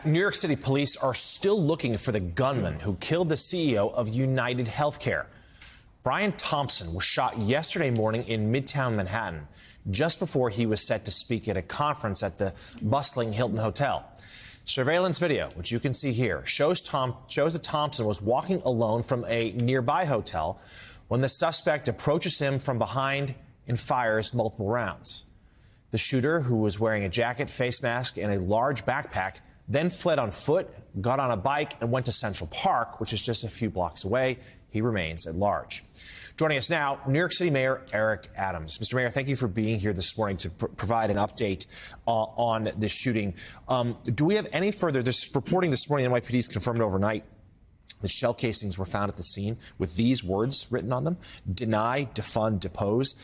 back. New York City police are still looking for the gunman who killed the CEO of United Healthcare. Brian Thompson was shot yesterday morning in Midtown Manhattan, just before he was set to speak at a conference at the bustling Hilton Hotel. Surveillance video, which you can see here, shows that Thompson was walking alone from a nearby hotel when the suspect approaches him from behind and fires multiple rounds. The shooter, who was wearing a jacket, face mask, and a large backpack, then fled on foot, got on a bike, and went to Central Park, which is just a few blocks away. He remains at large. Joining us now, New York City Mayor Eric Adams. Mr. Mayor, thank you for being here this morning to provide an update on this shooting. Do we have any further? This reporting this morning, NYPD's confirmed overnight. The shell casings were found at the scene with these words written on them: deny, defund, depose.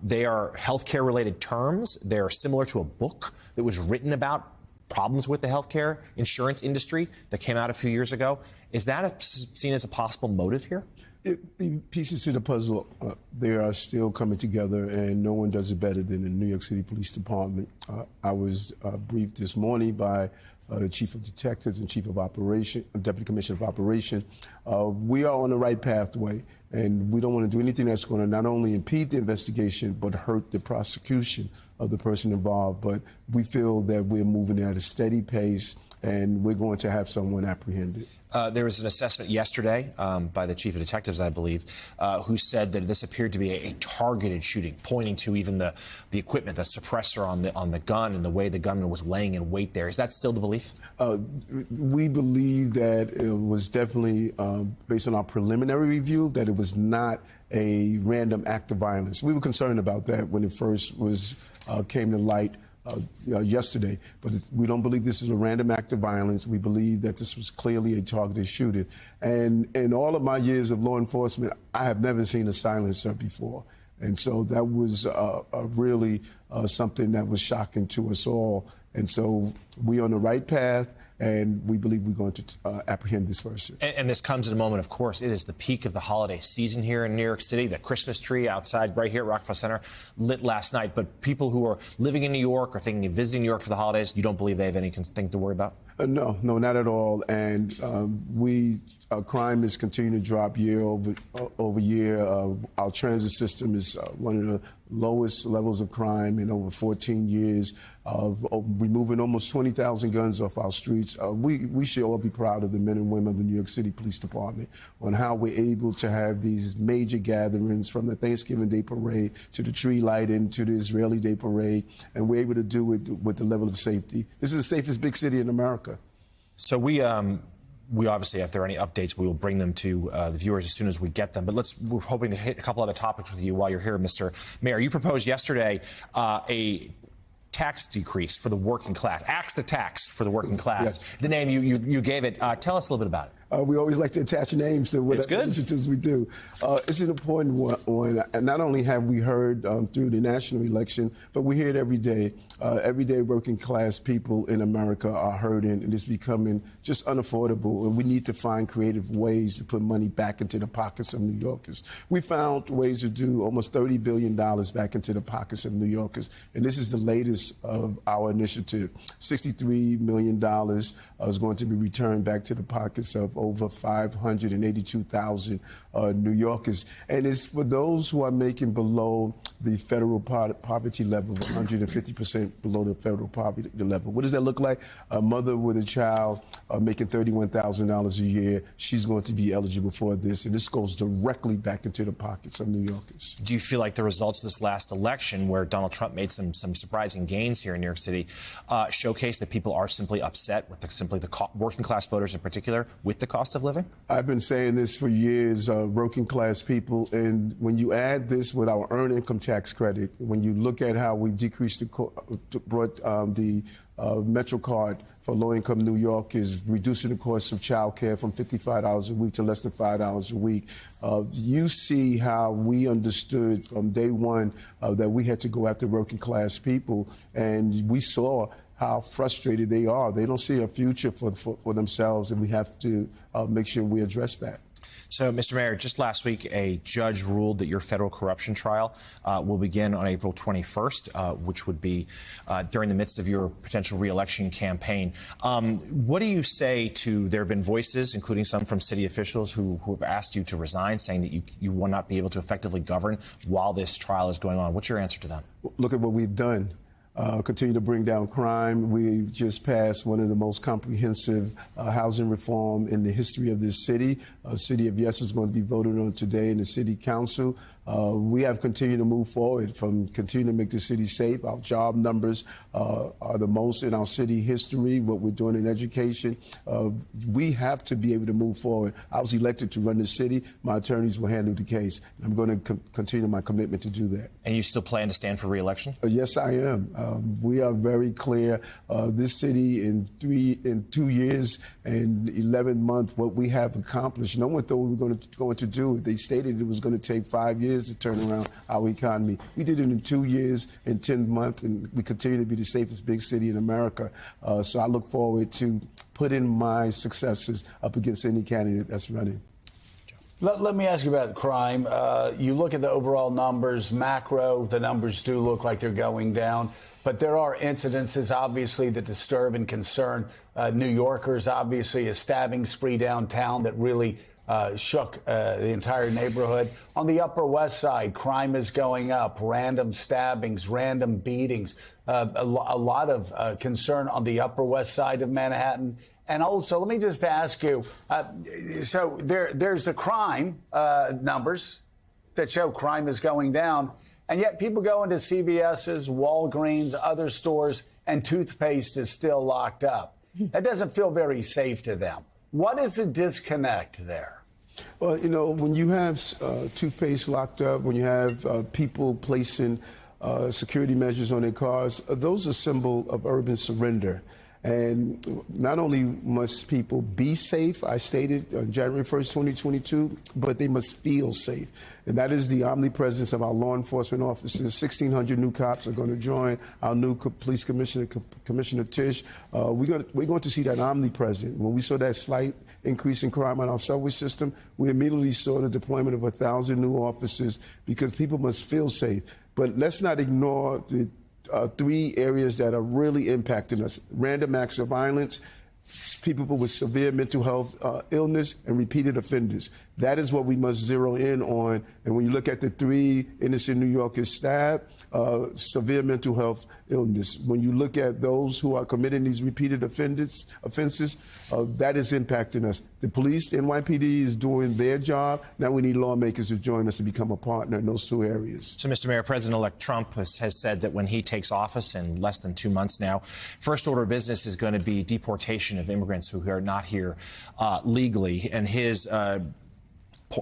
They are healthcare-related terms. They're similar to a book that was written about problems with the healthcare insurance industry that came out a few years ago. Is that seen as a possible motive here? The pieces to the puzzle, they are still coming together, and no one does it better than the New York City Police Department. I was briefed this morning by the Chief of Detectives and Chief of Operation, Deputy Commissioner of Operation. We are on the right pathway, and we don't want to do anything that's going to not only impede the investigation, but hurt the prosecution of the person involved. But we feel that we're moving at a steady pace, and we're going to have someone apprehended. There was an assessment yesterday by the chief of detectives, I believe, who said that this appeared to be a targeted shooting, pointing to even the equipment, the suppressor on the gun, and the way the gunman was laying in wait there. Is that still the belief? We believe that it was definitely, based on our preliminary review, that it was not a random act of violence. We were concerned about that when it first came to light yesterday, but we don't believe this is a random act of violence. We believe that this was clearly a targeted shooting. And in all of my years of law enforcement, I have never seen a silencer before. And so that was really something that was shocking to us all. And so we're on the right path, and we believe we're going to apprehend this person. And this comes at a moment, of course, it is the peak of the holiday season here in New York City. The Christmas tree outside right here at Rockefeller Center lit last night. But people who are living in New York or thinking of visiting New York for the holidays, you don't believe they have anything to worry about? No, not at all. And crime is continuing to drop year over year. Our transit system is one of the lowest levels of crime in over 14 years. Removing almost 20,000 guns off our streets. We should all be proud of the men and women of the New York City Police Department on how we're able to have these major gatherings, from the Thanksgiving Day Parade to the tree lighting to the Israeli Day Parade, and we're able to do it with the level of safety. This is the safest big city in America. So we obviously, if there are any updates, we will bring them to the viewers as soon as we get them. But we're hoping to hit a couple other topics with you while you're here, Mr. Mayor. You proposed yesterday a tax decrease for the working class. Axe the tax for the working class. Yes. The name you gave it. Tell us a little bit about it. We always like to attach names to whatever initiatives we do. It's an important one. And not only have we heard through the national election, but we hear it every day. Everyday working class people in America are hurting, and it's becoming just unaffordable. And we need to find creative ways to put money back into the pockets of New Yorkers. We found ways to do almost $30 billion back into the pockets of New Yorkers. And this is the latest of our initiative. $63 million is going to be returned back to the pockets of over 582,000 New Yorkers. And it's for those who are making below the federal poverty level, 150% below the federal poverty level. What does that look like? A mother with a child making $31,000 a year, she's going to be eligible for this. And this goes directly back into the pockets of New Yorkers. Do you feel like the results of this last election, where Donald Trump made some surprising gains here in New York City, showcase that people are simply upset with the working class voters in particular with the cost of living? I've been saying this for years, working class people. And when you add this with our earned income tax credit, when you look at how we've decreased brought the MetroCard for low-income New York is reducing the cost of child care from $55 a week to less than $5 a week. You see how we understood from day one that we had to go after working class people, and we saw how frustrated they are. They don't see a future for themselves, and we have to make sure we address that. So, Mr. Mayor, just last week, a judge ruled that your federal corruption trial will begin on April 21st, which would be during the midst of your potential re-election campaign. What do you say to, there have been voices, including some from city officials who have asked you to resign, saying that you will not be able to effectively govern while this trial is going on? What's your answer to them? Look at what we've done. Continue to bring down crime. We've just passed one of the most comprehensive housing reform in the history of this city. City of Yes is going to be voted on today in the city council. We have continued to move forward from continuing to make the city safe. Our job numbers are the most in our city history. What we're doing in education, we have to be able to move forward. I was elected to run the city. My attorneys will handle the case. I'm going to continue my commitment to do that. And you still plan to stand for re-election? Yes, I am. We are very clear. This city in 2 years and 11 months, what we have accomplished. No one thought we were going to do. They stated it was going to take 5 years to turn around our economy. We did it in 2 years and 10 months, and we continue to be the safest big city in America. So I look forward to putting my successes up against any candidate that's running. Let me ask you about crime. You look at the overall numbers, macro, the numbers do look like they're going down. But there are incidences, obviously, that disturb and concern New Yorkers. Obviously, a stabbing spree downtown that really shook the entire neighborhood. On the Upper West Side, crime is going up. Random stabbings, random beatings. A lot of concern on the Upper West Side of Manhattan. And also, let me just ask you, so there's the crime numbers that show crime is going down, and yet people go into CVS's, Walgreens, other stores, and toothpaste is still locked up. That doesn't feel very safe to them. What is the disconnect there? Well, you know, when you have toothpaste locked up, when you have people placing security measures on their cars, those are a symbol of urban surrender. And not only must people be safe, I stated on January 1st, 2022, but they must feel safe. And that is the omnipresence of our law enforcement officers. 1,600 new cops are going to join. Our new police commissioner, Commissioner Tisch. We're going to see that omnipresent. When we saw that slight increase in crime on our subway system, we immediately saw the deployment of 1,000 new officers because people must feel safe. But let's not ignore the 3 areas that are really impacting us: random acts of violence, people with severe mental health illness, and repeated offenders. That is what we must zero in on. And when you look at the 3 innocent New Yorkers stabbed, severe mental health illness. When you look at those who are committing these repeated offenses, that is impacting us. The police, the NYPD, is doing their job. Now we need lawmakers to join us to become a partner in those 2 areas. So, Mr. Mayor, President-elect Trump has said that when he takes office in less than 2 months now, first order of business is going to be deportation of immigrants who are not here legally. And his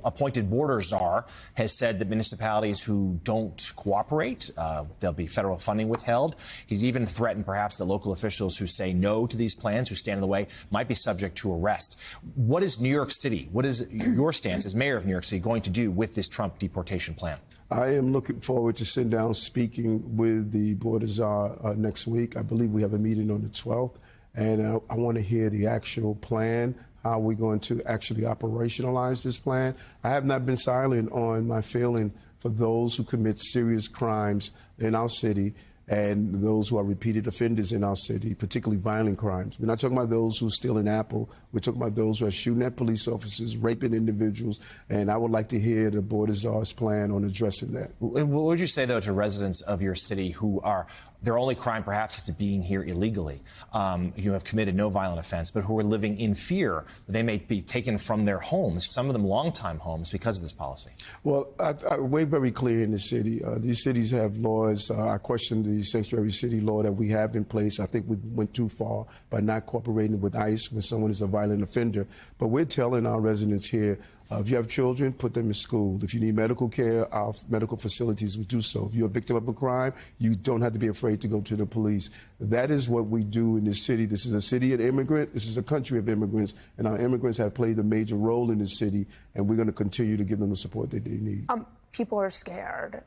appointed border czar has said that municipalities who don't cooperate, there'll be federal funding withheld. He's even threatened perhaps that local officials who say no to these plans, who stand in the way, might be subject to arrest. What is New York City, what is your stance as mayor of New York City going to do with this Trump deportation plan? I am looking forward to sitting down speaking with the border czar next week. I believe we have a meeting on the 12th, and I want to hear the actual plan, how we're going to actually operationalize this plan. I have not been silent on my feeling for those who commit serious crimes in our city and those who are repeated offenders in our city, particularly violent crimes. We're not talking about those who steal an apple. We're talking about those who are shooting at police officers, raping individuals, and I would like to hear the border czar's plan on addressing that. What would you say, though, to residents of your city who are, their only crime perhaps is to being here illegally, who have committed no violent offense, but who are living in fear that they may be taken from their homes, some of them longtime homes, because of this policy? Well, we're very clear in the city. These cities have laws. I question the sanctuary city law that we have in place. I think we went too far by not cooperating with ICE when someone is a violent offender. But we're telling our residents here, if you have children, put them in school. If you need medical care, our medical facilities will do so. If you're a victim of a crime, you don't have to be afraid to go to the police. That is what we do in this city. This is a city of immigrants. This is a country of immigrants, and our immigrants have played a major role in this city, and we're going to continue to give them the support that they need. People are scared,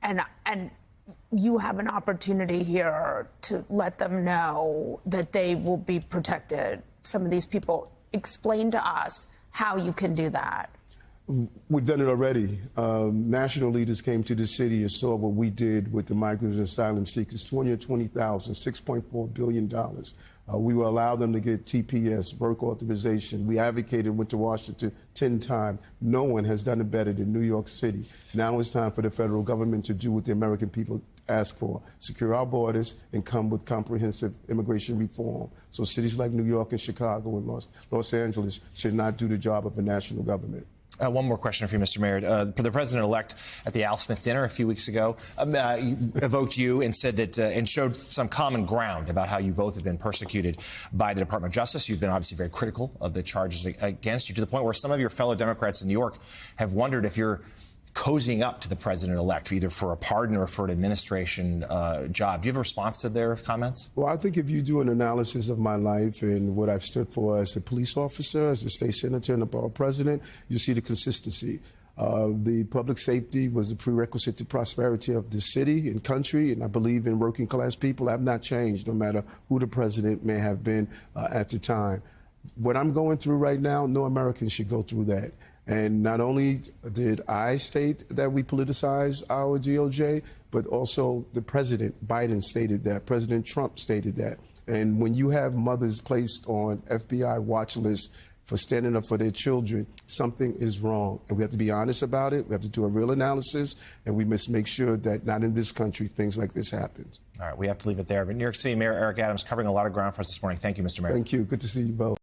and you have an opportunity here to let them know that they will be protected. Some of these people, explain to us how you can do that. We've done it already. National leaders came to the city and saw what we did with the migrants and asylum seekers, 220,000, $6.4 billion. We will allow them to get TPS, work authorization. We advocated, went to Washington 10 times. No one has done it better than New York City. Now it's time for the federal government to do what the American people ask for, secure our borders and come with comprehensive immigration reform. So cities like New York and Chicago and Los Angeles should not do the job of a national government. One more question for you, Mr. Mayor. The president-elect at the Al Smith dinner a few weeks ago evoked you and said that and showed some common ground about how you both have been persecuted by the Department of Justice. You've been obviously very critical of the charges against you, to the point where some of your fellow Democrats in New York have wondered if you're cozying up to the president-elect, either for a pardon or for an administration job. Do you have a response to their comments? Well, I think if you do an analysis of my life and what I've stood for as a police officer, as a state senator, and a borough president, you see the consistency. The public safety was a prerequisite to prosperity of the city and country, and I believe in working class people. I have not changed, no matter who the president may have been at the time. What I'm going through right now, no American should go through that. And not only did I state that we politicize our DOJ, but also the President Biden stated that. President Trump stated that. And when you have mothers placed on FBI watch lists for standing up for their children, something is wrong. And we have to be honest about it. We have to do a real analysis, and we must make sure that not in this country things like this happen. All right, we have to leave it there. But New York City Mayor Eric Adams covering a lot of ground for us this morning. Thank you, Mr. Mayor. Thank you. Good to see you both.